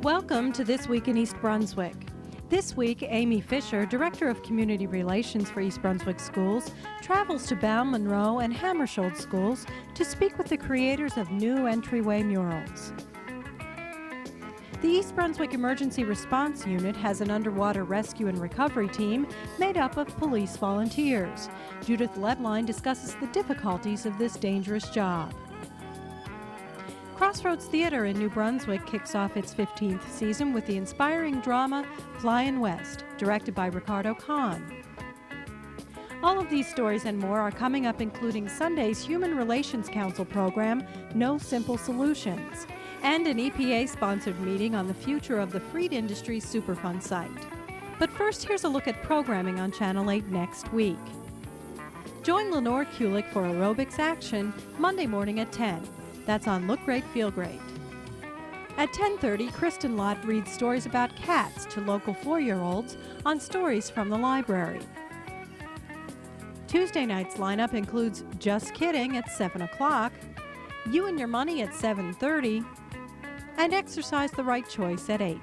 Welcome to This Week in East Brunswick. This week, Amy Fisher, Director of Community Relations for East Brunswick Schools, travels to Bowne-Munro and Hammarskjold schools to speak with the creators of new entryway murals. The East Brunswick Emergency Response Unit has an underwater rescue and recovery team made up of police volunteers. Judith Lebline discusses the difficulties of this dangerous job. Crossroads Theatre in New Brunswick kicks off its 15th season with the inspiring drama Flyin' West, directed by Ricardo Kahn. All of these stories and more are coming up, including Sunday's Human Relations Council program, No Simple Solutions, and an EPA-sponsored meeting on the future of the Freed Industries Superfund site. But first, here's a look at programming on Channel 8 next week. Join Lenore Kulik for Aerobics Action Monday morning at 10. That's on Look Great, Feel Great. At 10:30, Kristen Lott reads stories about cats to local 4-year-olds on Stories from the Library. Tuesday night's lineup includes Just Kidding at 7 o'clock, You and Your Money at 7:30, and Exercise the Right Choice at 8.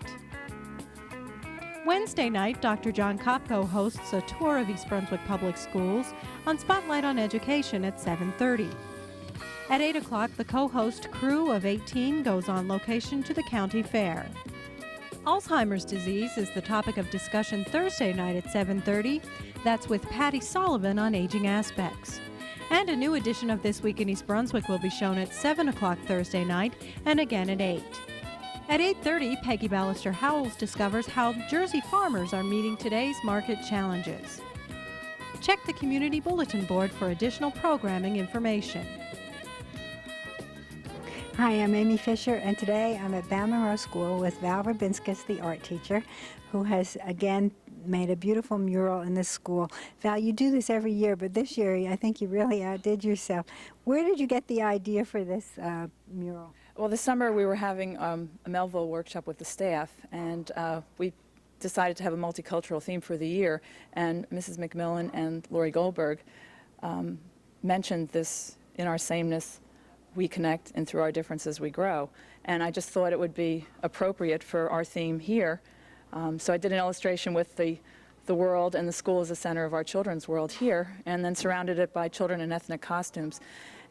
Wednesday night, Dr. John Kopko hosts a tour of East Brunswick Public Schools on Spotlight on Education at 7:30. At 8 o'clock, the co-host Crew of 18 goes on location to the county fair. Alzheimer's disease is the topic of discussion Thursday night at 7:30. That's with Patty Sullivan on aging aspects. And a new edition of This Week in East Brunswick will be shown at 7 o'clock Thursday night and again at 8. At 8:30, Peggy Ballister-Howells discovers how Jersey farmers are meeting today's market challenges. Check the Community Bulletin Board for additional programming information. Hi, I'm Amy Fisher, and today I'm at Bowne-Munro School with Val Rabinskis, the art teacher, who has again made a beautiful mural in this school. Val, you do this every year, but this year I think you really outdid yourself. Where did you get the idea for this mural? Well, this summer we were having a Melville workshop with the staff, and we decided to have a multicultural theme for the year, and Mrs. McMillan and Lori Goldberg mentioned this: in our sameness we connect, and through our differences we grow. And I just thought it would be appropriate for our theme here. So I did an illustration with the world and the school as the center of our children's world here, and then surrounded it by children in ethnic costumes.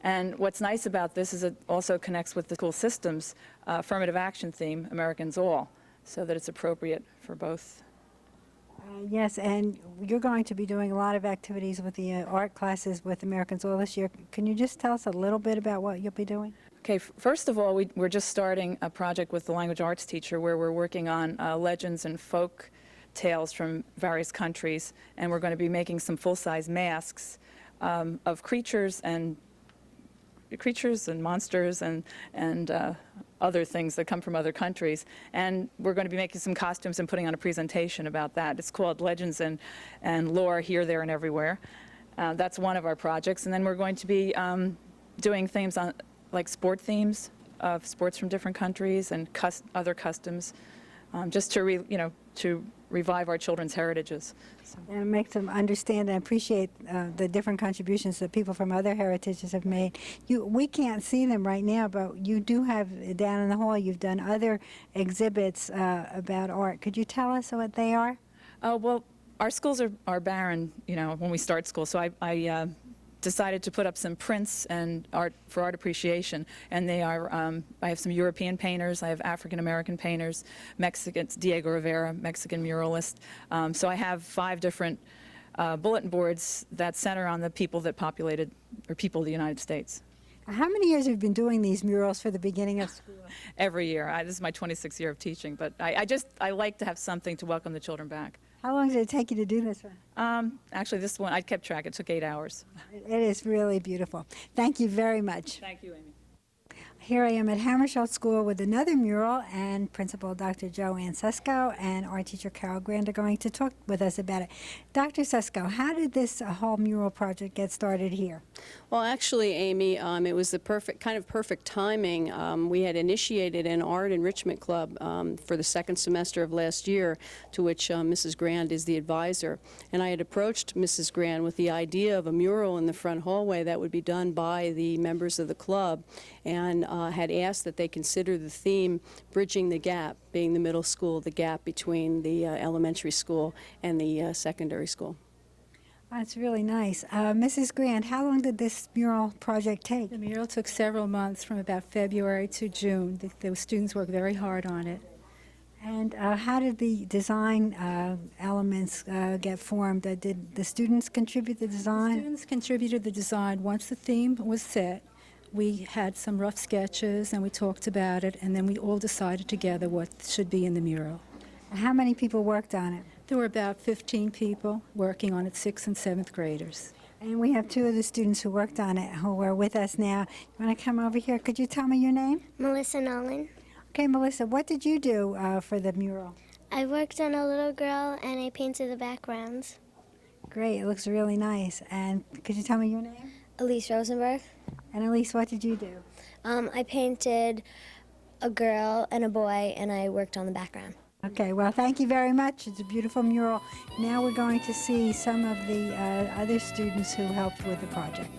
And what's nice about this is it also connects with the school system's affirmative action theme, Americans All, so that it's appropriate for both. Yes, and you're going to be doing a lot of activities with the art classes with Americans All this year. Can you just tell us a little bit about what you'll be doing? Okay, first of all, we're just starting a project with the language arts teacher where we're working on legends and folk tales from various countries, and we're going to be making some full-size masks of creatures and monsters and other things that come from other countries. And we're going to be making some costumes and putting on a presentation about that. It's called Legends and Lore Here, There, and Everywhere. That's one of our projects. And then we're going to be doing themes on, like sport themes of sports from different countries and other customs, just to to revive our children's heritages. So. And it makes them understand and appreciate the different contributions that people from other heritages have made. We can't see them right now, but you do have, down in the hall, you've done other exhibits about art. Could you tell us what they are? Well, our schools are barren, when we start school, so I decided to put up some prints and art for art appreciation, and they are, I have some European painters, I have African American painters, Mexicans, Diego Rivera, Mexican muralist, so I have 5 different bulletin boards that center on the people that populated, or people of the United States. How many years have you been doing these murals for the beginning of school? Every year. This is my 26th year of teaching, but I like to have something to welcome the children back. How long did it take you to do this one? Actually, this one, I kept track. It took 8 hours. It is really beautiful. Thank you very much. Thank you, Amy. Here I am at Hammarskjold School with another mural, and Principal Dr. Joanne Susko and art teacher Carol Grand are going to talk with us about it. Dr. Susko, how did this whole mural project get started here? Well, actually, Amy, it was the perfect timing. We had initiated an art enrichment club for the second semester of last year, to which Mrs. Grand is the advisor. And I had approached Mrs. Grand with the idea of a mural in the front hallway that would be done by the members of the club. And had asked that they consider the theme Bridging the Gap, being the middle school, the gap between the elementary school and the secondary school. That's really nice. Mrs. Grant, how long did this mural project take? The mural took several months, from about February to June. The students worked very hard on it. And how did the design elements get formed? Did the students contribute the design? Students contributed the design. Once the theme was set, we had some rough sketches and we talked about it, and then we all decided together what should be in the mural. How many people worked on it? There were about 15 people working on it, 6th and 7th graders. And we have two of the students who worked on it who are with us now. You want to come over here? Could you tell me your name? Melissa Nolan. Okay, Melissa, what did you do for the mural? I worked on a little girl and I painted the backgrounds. Great, it looks really nice. And could you tell me your name? Elise Rosenberg. And Elise, what did you do? I painted a girl and a boy and I worked on the background. Okay, well, thank you very much. It's a beautiful mural. Now we're going to see some of the other students who helped with the project.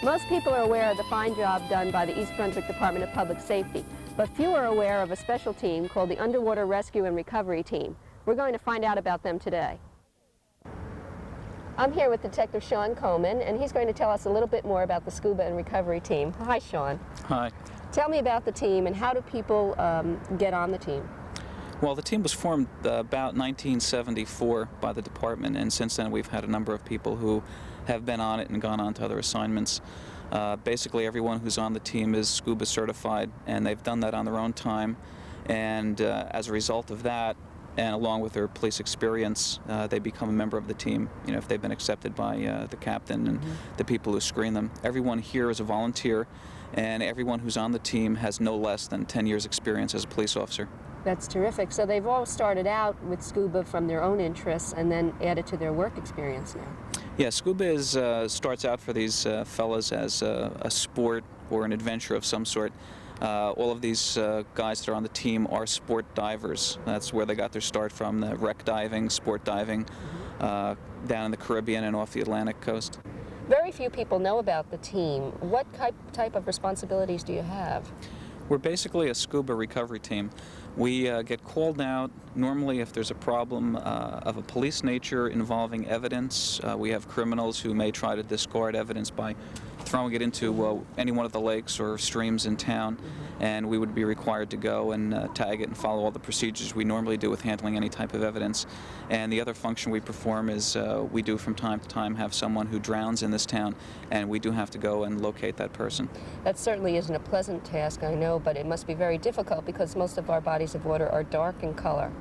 Most people are aware of the fine job done by the East Brunswick Department of Public Safety, but few are aware of a special team called the Underwater Rescue and Recovery Team. We're going to find out about them today. I'm here with Detective Sean Coleman, and he's going to tell us a little bit more about the Scuba and Recovery Team. Hi, Sean. Hi. Tell me about the team, and how do people get on the team? Well, the team was formed about 1974 by the department, and since then we've had a number of people who have been on it and gone on to other assignments. Basically everyone who's on the team is scuba certified, and they've done that on their own time, and as a result of that, and along with their police experience, they become a member of the team, you know, if they've been accepted by the captain and the people who screen them. Everyone here is a volunteer, and everyone who's on the team has no less than 10 years experience as a police officer. That's terrific. So they've all started out with scuba from their own interests and then added to their work experience now. Yeah, scuba starts out for these fellas as a sport or an adventure of some sort. All of these guys that are on the team are sport divers. That's where they got their start from, the wreck diving, sport diving, down in the Caribbean and off the Atlantic coast. Very few people know about the team. What type of responsibilities do you have? We're basically a scuba recovery team. We get called out normally if there's a problem of a police nature involving evidence. We have criminals who may try to discard evidence by throwing it into any one of the lakes or streams in town, and we would be required to go and tag it and follow all the procedures we normally do with handling any type of evidence. And the other function we perform is we do from time to time have someone who drowns in this town, and we do have to go and locate that person. That certainly isn't a pleasant task, I know, but it must be very difficult because most of our bodies of water are dark in color.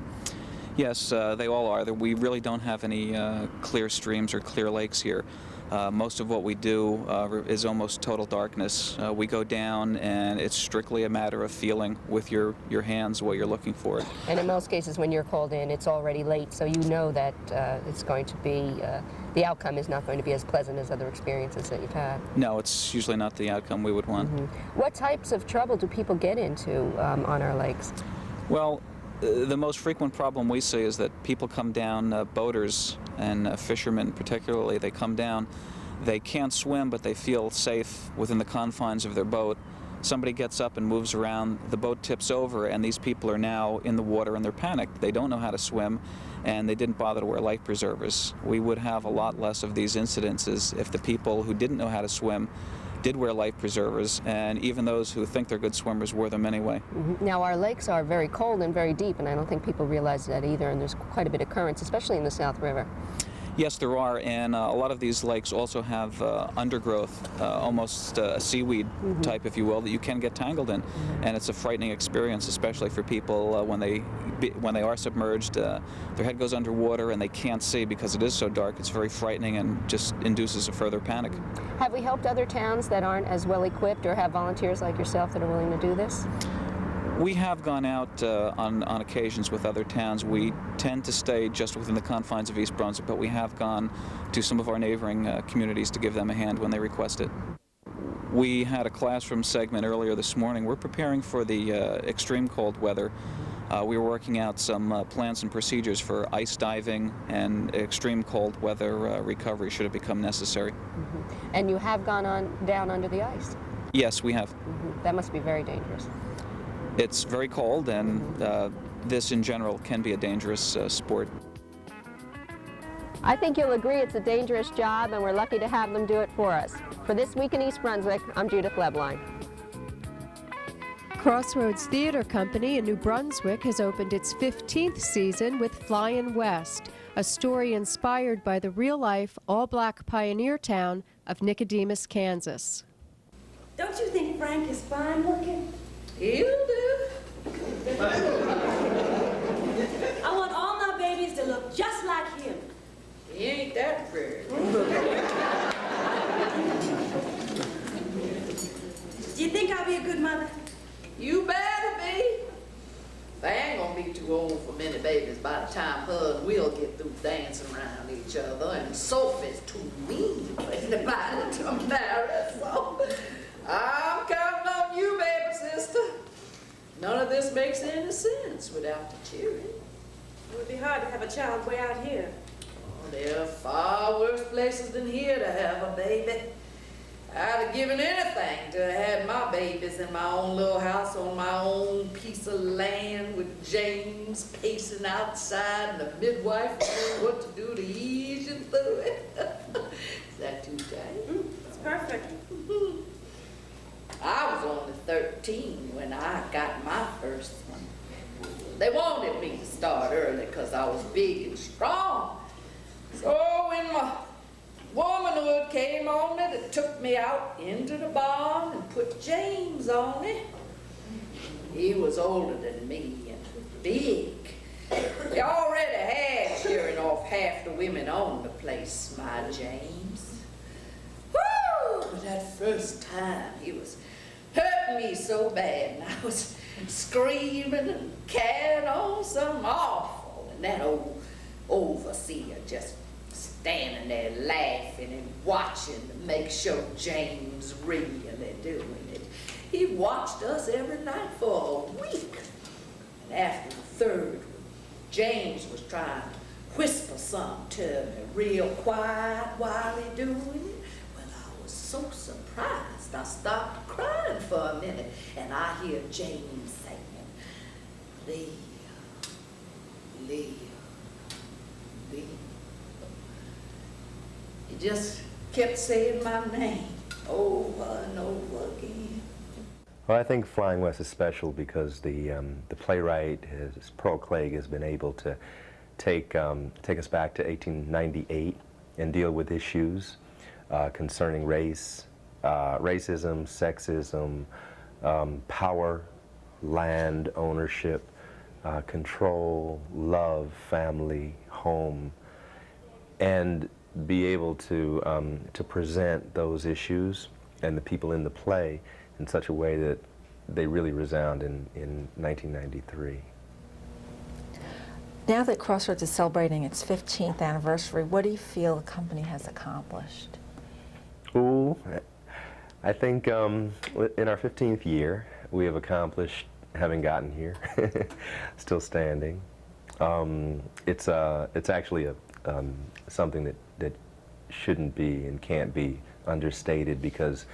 Yes, they all are. We really don't have any clear streams or clear lakes here. Most of what we do is almost total darkness. We go down and it's strictly a matter of feeling with your hands what you're looking for. And in most cases when you're called in, it's already late, so you know that it's going to be, the outcome is not going to be as pleasant as other experiences that you've had. No, it's usually not the outcome we would want. What types of trouble do people get into on our lakes? Well, the most frequent problem we see is that people come down, boaters and fishermen particularly, they come down, they can't swim but they feel safe within the confines of their boat. Somebody gets up and moves around, the boat tips over, and these people are now in the water and they're panicked. They don't know how to swim and they didn't bother to wear life preservers. We would have a lot less of these incidences if the people who didn't know how to swim did wear life preservers, and even those who think they're good swimmers wore them anyway. Now our lakes are very cold and very deep, and I don't think people realize that either, and there's quite a bit of currents, especially in the South River. Yes, there are, and a lot of these lakes also have undergrowth, almost a seaweed type, if you will, that you can get tangled in, and it's a frightening experience, especially for people when they are submerged. Their head goes underwater and they can't see because it is so dark. It's very frightening and just induces a further panic. Have we helped other towns that aren't as well equipped or have volunteers like yourself that are willing to do this? We have gone out on occasions with other towns. We tend to stay just within the confines of East Brunswick, but we have gone to some of our neighboring communities to give them a hand when they request it. We had a classroom segment earlier this morning. We're preparing for the extreme cold weather. We were working out some plans and procedures for ice diving and extreme cold weather recovery should it become necessary. And you have gone on down under the ice? Yes, we have. That must be very dangerous. It's very cold, and this in general can be a dangerous sport. I think you'll agree it's a dangerous job, and we're lucky to have them do it for us. For This Week in East Brunswick, I'm Judith Lebline. Crossroads Theater Company in New Brunswick has opened its 15th season with Flyin' West, a story inspired by the real-life, all-black pioneer town of Nicodemus, Kansas. Don't you think Frank is fine looking? He'll do. I want all my babies to look just like him. He ain't that pretty. Do you think I'll be a good mother? You better be. They ain't gonna be too old for many babies by the time her and we'll get through dancing around each other, and Sophie's too mean for anybody to marry, so I'm counting on you, baby sister. None of this makes any sense without the cheering. It would be hard to have a child way out here. Oh, there are far worse places than here to have a baby. I'd have given anything to have had my babies in my own little house on my own piece of land with James pacing outside and the midwife knowing what to do to ease you through it. Is that too tight? It's perfect. I was only 13 when I got my first one. They wanted me to start early because I was big and strong. So when my womanhood came on it, it took me out into the barn and put James on it. He was older than me and big. They already had shearing off half the women on the place, my James. Woo! That first time he was hurting me so bad, and I was screaming and carrying on something awful, and that old overseer just standing there laughing and watching to make sure James really doing it. He watched us every night for a week. And after the third one, James was trying to whisper something to me real quiet while he doing it. Well, I was so surprised I stopped crying for a minute, and I hear James saying, Leah, Leah, Leah. He just kept saying my name over and over again. Well, I think Flying West is special because the playwright, Pearl Clegg, has been able to take us back to 1898 and deal with issues concerning race, racism, sexism, power, land ownership, control, love, family, home, and be able to present those issues and the people in the play in such a way that they really resound in 1993. Now that Crossroads is celebrating its 15th anniversary, what do you feel the company has accomplished? Ooh, I think in our 15th year, we have accomplished having gotten here, still standing. It's actually something that shouldn't be and can't be understated because,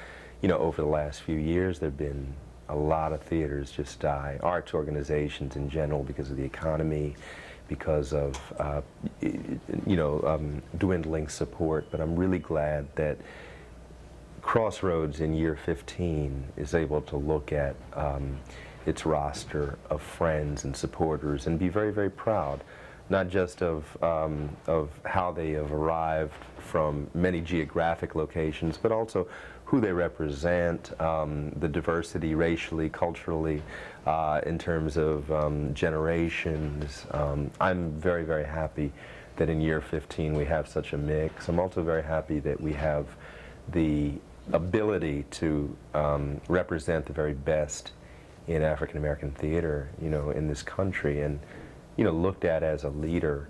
you know, over the last few years there have been a lot of theaters just die, arts organizations in general, because of the economy, because of dwindling support. But I'm really glad that Crossroads in year 15 is able to look at its roster of friends and supporters and be very, very proud, not just of how they have arrived from many geographic locations, but also who they represent, the diversity racially, culturally, in terms of generations. I'm very, very happy that in year 15 we have such a mix. I'm also very happy that we have the ability to represent the very best in African American theater, you know, in this country, and you know, looked at as a leader.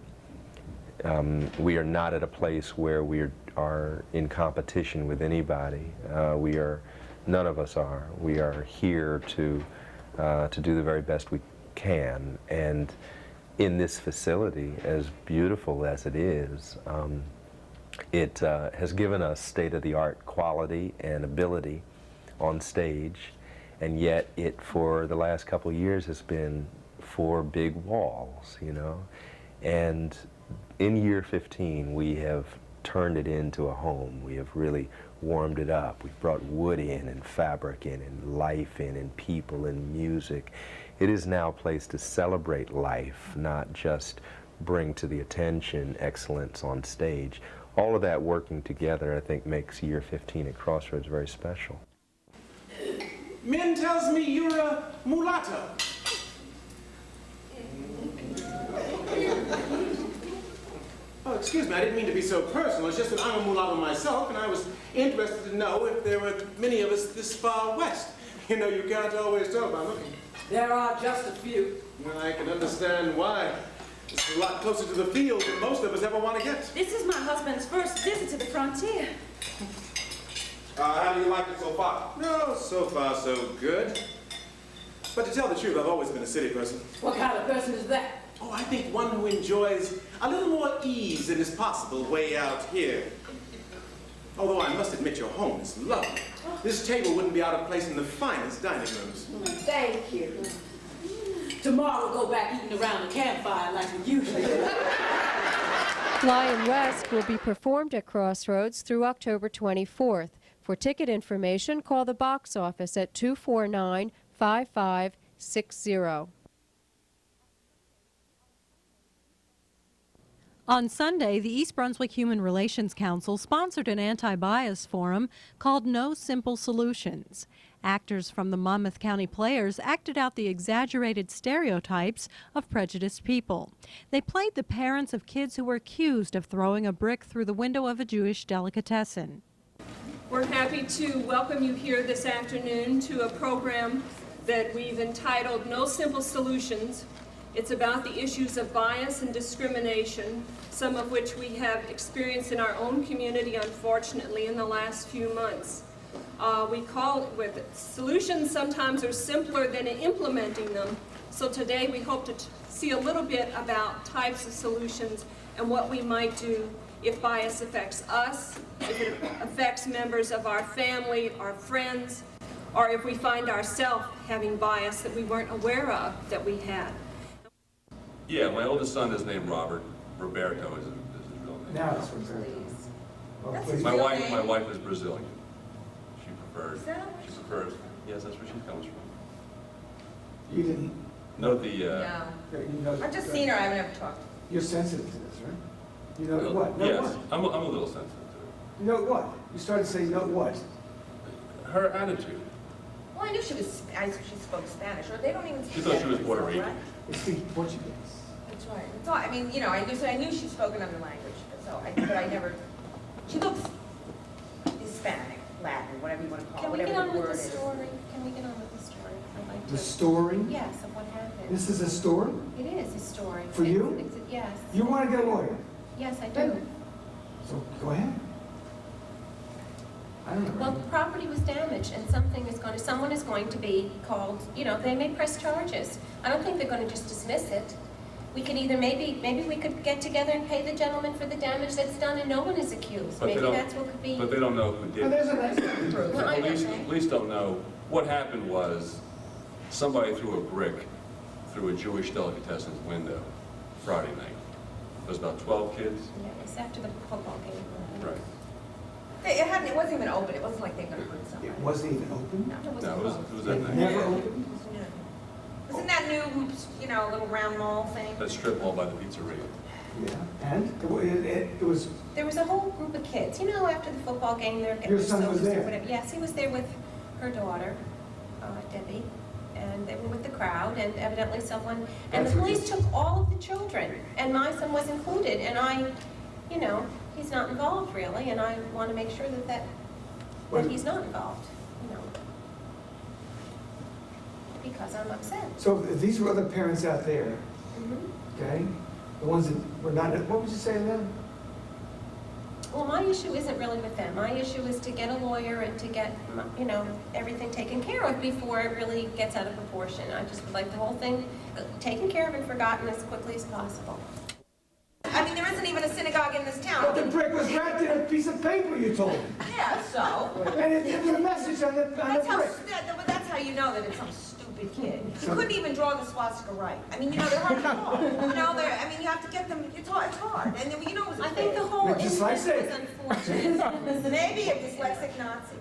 We are not at a place where we are in competition with anybody. None of us are. We are here to do the very best we can. And in this facility, as beautiful as it is, it has given us state-of-the-art quality and ability on stage, and yet it, for the last couple of years, has been 4 big walls, you know. And in year 15, we have turned it into a home. We have really warmed it up. We've brought wood in, and fabric in, and life in, and people, and music. It is now a place to celebrate life, not just bring to the attention excellence on stage. All of that working together, I think, makes year 15 at Crossroads very special. Min tells me you're a mulatto. Oh, excuse me, I didn't mean to be so personal. It's just that I'm a mulatto myself, and I was interested to know if there were many of us this far west. You know, you can't always tell by looking. There are just a few. Well, I can understand why. It's a lot closer to the field than most of us ever want to get. This is my husband's first visit to the frontier. How do you like it so far? No, so far so good. But to tell the truth, I've always been a city person. What kind of person is that? Oh, I think one who enjoys a little more ease than is possible way out here. Although I must admit your home is lovely. This table wouldn't be out of place in the finest dining rooms. Thank you. Tomorrow we'll go back eating around the campfire like we usually do. Flying West will be performed at Crossroads through October 24th. For ticket information, call the box office at 249-5560. On Sunday, the East Brunswick Human Relations Council sponsored an anti-bias forum called No Simple Solutions. Actors from the Monmouth County Players acted out the exaggerated stereotypes of prejudiced people. They played the parents of kids who were accused of throwing a brick through the window of a Jewish delicatessen. We're happy to welcome you here this afternoon to a program that we've entitled No Simple Solutions. It's about the issues of bias and discrimination, some of which we have experienced in our own community, unfortunately, in the last few months. We call it with solutions sometimes are simpler than implementing them. So today we hope to see a little bit about types of solutions and what we might do if bias affects us, if it affects members of our family, our friends, or if we find ourselves having bias that we weren't aware of that we had. Yeah, my oldest son is named Robert. Roberto is his real name. Now it's Roberto. My wife is Brazilian. She prefers. Yes, that's where she comes from. You didn't? No, the. No. I've just seen her. I haven't ever talked. You're sensitive to this, right? You know what? No, yes, what? I'm a little sensitive to it. You know what? You started to say, you know what? Her attitude. Well, I knew she was. She spoke Spanish, or they don't even speak. She thought she was Puerto Rican. Right? They speak Portuguese. That's right. So I mean, you know, I knew she spoke another language. So but I never. She looks Hispanic, Latin, whatever you want to call it. Can we get on with the story? Can we get on with the story? I'd like to. The story? Yes, of what happened. This is a story? It is a story. For you? Yes. You want to get a lawyer? Yes, I do. So go ahead. I don't know. Well, the property was damaged, and someone is going to be called. You know, they may press charges. I don't think they're going to just dismiss it. We could either maybe we could get together and pay the gentleman for the damage that's done, and no one is accused. But maybe that's what could be. But they don't know who did it. The police don't know. What happened was somebody threw a brick through a Jewish delicatessen's window Friday night. There was about 12 kids. Yeah, it was after the football game. Right. It wasn't even open. It wasn't like they were going to hurt somebody. It wasn't even open? No, it wasn't. No, it was that night. Never opened? Wasn't that new, you know, little round mall thing? That strip mall by the pizzeria. Yeah, and it was... There was a whole group of kids. You know, after the football game, Your son was there? Yes, he was there with her daughter, Debbie, and they were with the crowd, and evidently someone... And the police took all of the children, and my son was included, and you know, he's not involved really, and I want to make sure that he's not involved, you know, because I'm upset. So if these were other parents out there, okay, the ones that were not, what would you say to them? Well, my issue isn't really with them. My issue is to get a lawyer and to get, you know, everything taken care of before it really gets out of proportion. I just would like the whole thing taken care of and forgotten as quickly as possible. I mean, there isn't even a synagogue in this town. But the brick was wrapped in a piece of paper, you told me. Yeah, so? And it was a message on the brick. But that's how you know that it's some stupid kid. He couldn't even draw the swastika right. I mean, you know, they're hard to draw. You know, I mean, you have to get them, it's hard. And then, you know, it was I think the whole Just like incident say. was unfortunate. Maybe a dyslexic Nazi.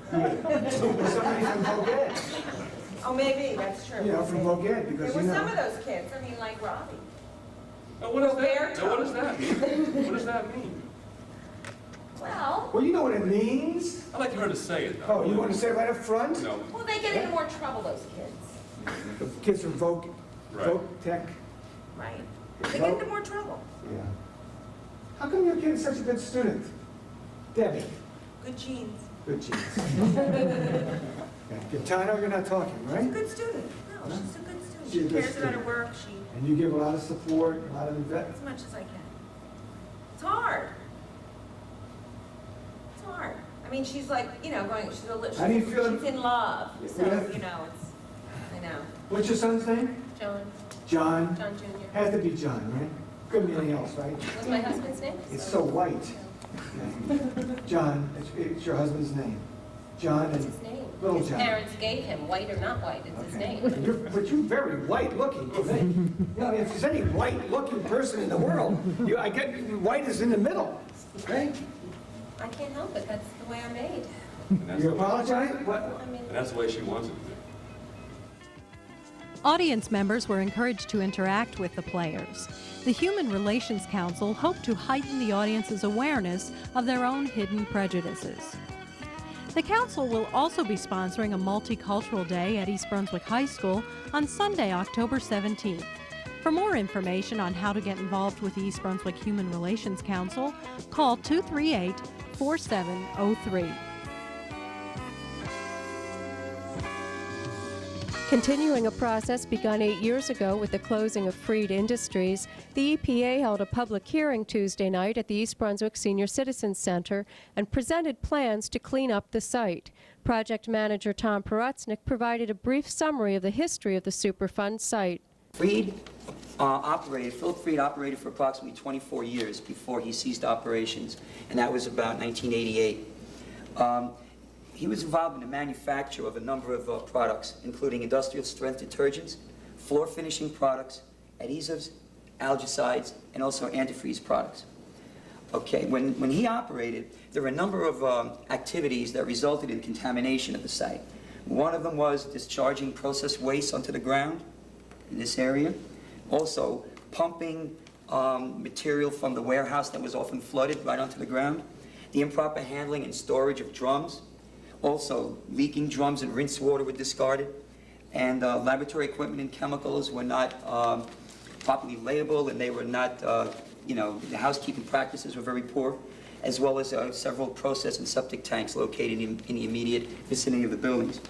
Somebody from Boget. Oh, maybe, that's true. You know, from Boget, because There you were know. some of those kids, I mean, like Robbie. Now, what does that mean? What does that mean? Well, Well, you know what it means? I'd like her to say it, though. Oh, you want to say it right up front? No. well, they get into more trouble, those kids. The kids from Vogue, Right. Vogue Tech. Right. They get into more trouble. Yeah. How come your kid is such a good student? Debbie. Good genes. Good genes. Gaetano, you're not talking, She's a right? good student. No, she's a good student. She's She a good cares about her student. work. She, And you give a lot of support, a lot of as much as I can. It's hard. It's hard. I mean, she's like, you know, How do you feel- she's in love. So, Yeah. you know, I know. What's your son's name? John. John. John Jr. Has to be John, right? Couldn't be anything else, right? What's my husband's name? It's so white. John, it's your husband's name. John What's and his name? Little His John. parents gave him, white or not white, it's his name. But you're very white-looking to me. You know, if there's any white-looking person in the world, I get white is in the middle, right? I can't help it, that's the way I'm made. You apologize? What? I mean, And that's the way she wants it to be. Audience members were encouraged to interact with the players. The Human Relations Council hoped to heighten the audience's awareness of their own hidden prejudices. The council will also be sponsoring a multicultural day at East Brunswick High School on Sunday, October 17th. For more information on how to get involved with the East Brunswick Human Relations Council, call 238-4703. Continuing a process begun 8 years ago with the closing of Freed Industries, the EPA held a public hearing Tuesday night at the East Brunswick Senior Citizens Center and presented plans to clean up the site. Project manager Tom Perutznik provided a brief summary of the history of the Superfund site. Philip Freed operated for approximately 24 years before he ceased operations, and that was about 1988. He was involved in the manufacture of a number of products, including industrial strength detergents, floor finishing products, adhesives, algicides, and also antifreeze products. Okay, when he operated, there were a number of activities that resulted in contamination of the site. One of them was discharging processed waste onto the ground in this area. Also, pumping material from the warehouse that was often flooded right onto the ground. The improper handling and storage of drums. Also, leaking drums and rinse water were discarded, and laboratory equipment and chemicals were not properly labeled, and they were not, the housekeeping practices were very poor, as well as several process and septic tanks located in the immediate vicinity of the buildings.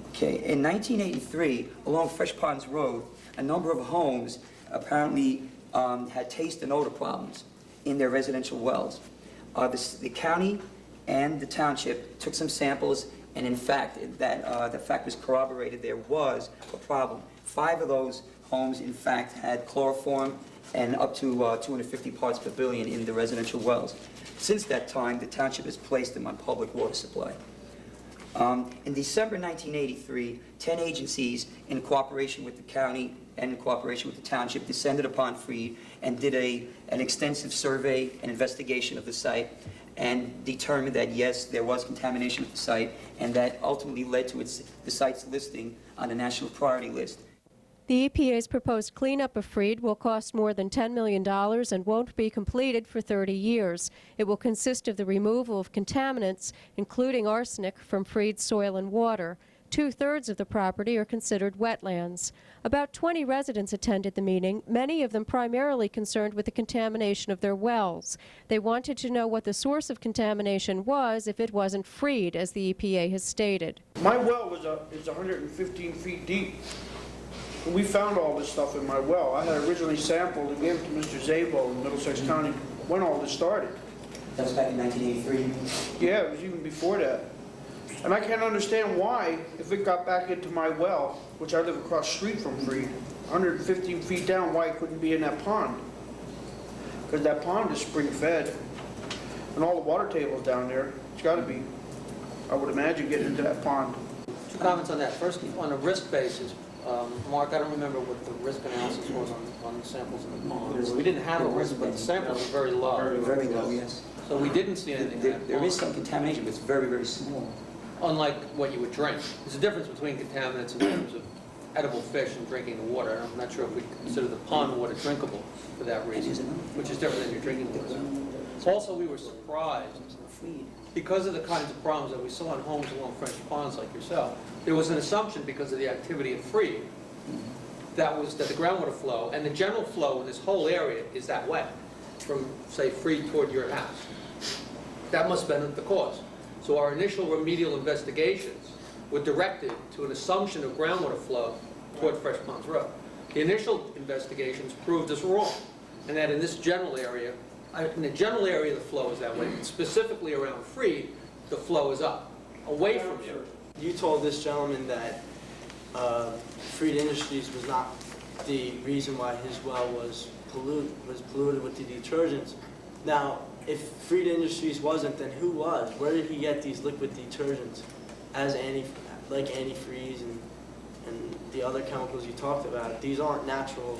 Okay, in 1983, along Fresh Ponds Road, a number of homes apparently had taste and odor problems in their residential wells. The county and the township took some samples, and in fact, the fact was corroborated. There was a problem. 5 of those homes, in fact, had chloroform and up to 250 parts per billion in the residential wells. Since that time, the township has placed them on public water supply. In December 1983, 10 agencies, in cooperation with the county and in cooperation with the township, descended upon Freed and did an extensive survey and investigation of the site, and determined that, yes, there was contamination at the site, and that ultimately led to the site's listing on the national priority list. The EPA's proposed cleanup of Freed will cost more than $10 million and won't be completed for 30 years. It will consist of the removal of contaminants, including arsenic, from Freed's soil and water. 2/3 of the property are considered wetlands. About 20 residents attended the meeting, many of them primarily concerned with the contamination of their wells. They wanted to know what the source of contamination was if it wasn't Freed, as the EPA has stated. My well is 115 feet deep. And we found all this stuff in my well. I had originally sampled and gave it to Mr. Zabo in Middlesex County when all this started. That was back in 1983? Yeah, it was even before that. And I can't understand why, if it got back into my well, which I live across the street from Freed, 115 feet down, why it couldn't be in that pond. Because that pond is spring-fed, and all the water tables down there, it's got to be, I would imagine, getting into that pond. Two comments on that. First, on a risk basis, Mark, I don't remember what the risk analysis was on the samples in the ponds. We didn't have a risk, but the samples were very low. Very low, yes. So we didn't see anything in that There pond. is some contamination, but it's very, very small. Unlike what you would drink. There's a difference between contaminants in terms of edible fish and drinking the water. I'm not sure if we consider the pond water drinkable for that reason, which is different than your drinking water. Also, we were surprised because of the kinds of problems that we saw in homes along French ponds like yourself. There was an assumption because of the activity at Freed that the groundwater flow and the general flow in this whole area is that way from, say, Freed toward your house. That must have been the cause. So our initial remedial investigations were directed to an assumption of groundwater flow toward Fresh Ponds Road. The initial investigations proved us wrong, and that in this general area, the flow is that way. Specifically around Freed, the flow is up, away from you. You told this gentleman that Freed Industries was not the reason why his well was polluted with the detergents. Now, if Freed Industries wasn't, then who was? Where did he get these liquid detergents as like antifreeze and the other chemicals you talked about? These aren't natural.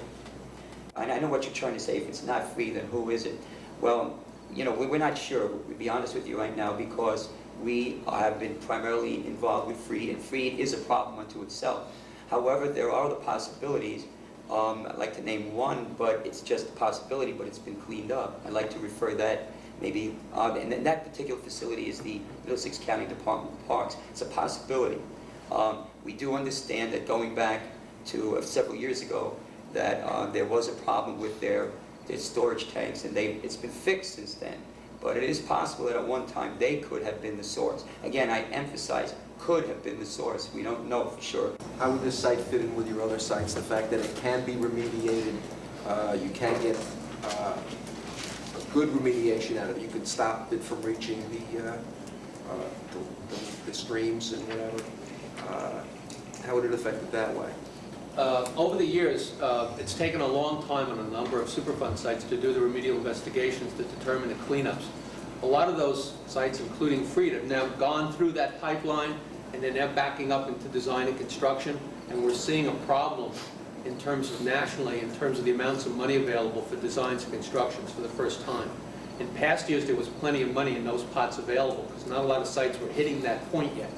I know what you're trying to say. If it's not Freed, then who is it? Well, you know, we're not sure, to be honest with you right now, because we have been primarily involved with Freed, and Freed is a problem unto itself. However, there are other possibilities. I'd like to name one, but it's just a possibility, but it's been cleaned up. I'd like to refer that maybe, and that particular facility is the Middlesex County Department of Parks. It's a possibility. We do understand that going back to several years ago, that there was a problem with their storage tanks, and it's been fixed since then. But it is possible that at one time they could have been the source. Again, I emphasize, could have been the source. We don't know for sure. How would this site fit in with your other sites? The fact that it can be remediated, you can get a good remediation out of it. You could stop it from reaching the streams and whatever. How would it affect it that way? Over the years, it's taken a long time on a number of Superfund sites to do the remedial investigations to determine the cleanups. A lot of those sites, including Freed, have now gone through that pipeline, and they're now backing up into design and construction, and we're seeing a problem in terms of nationally, in terms of the amounts of money available for designs and constructions for the first time. In past years, there was plenty of money in those pots available, because not a lot of sites were hitting that point yet.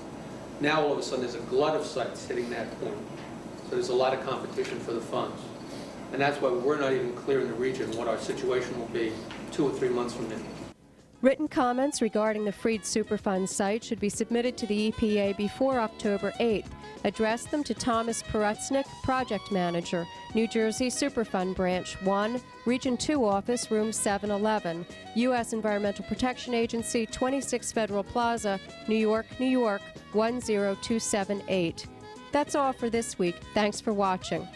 Now, all of a sudden, there's a glut of sites hitting that point. So there's a lot of competition for the funds. And that's why we're not even clear in the region what our situation will be 2 or 3 months from now. Written comments regarding the Freed Superfund site should be submitted to the EPA before October 8th. Address them to Thomas Perutznik, Project Manager, New Jersey Superfund Branch 1, Region 2 Office, Room 711, U.S. Environmental Protection Agency, 26 Federal Plaza, New York, New York, 10278. That's all for this week. Thanks for watching.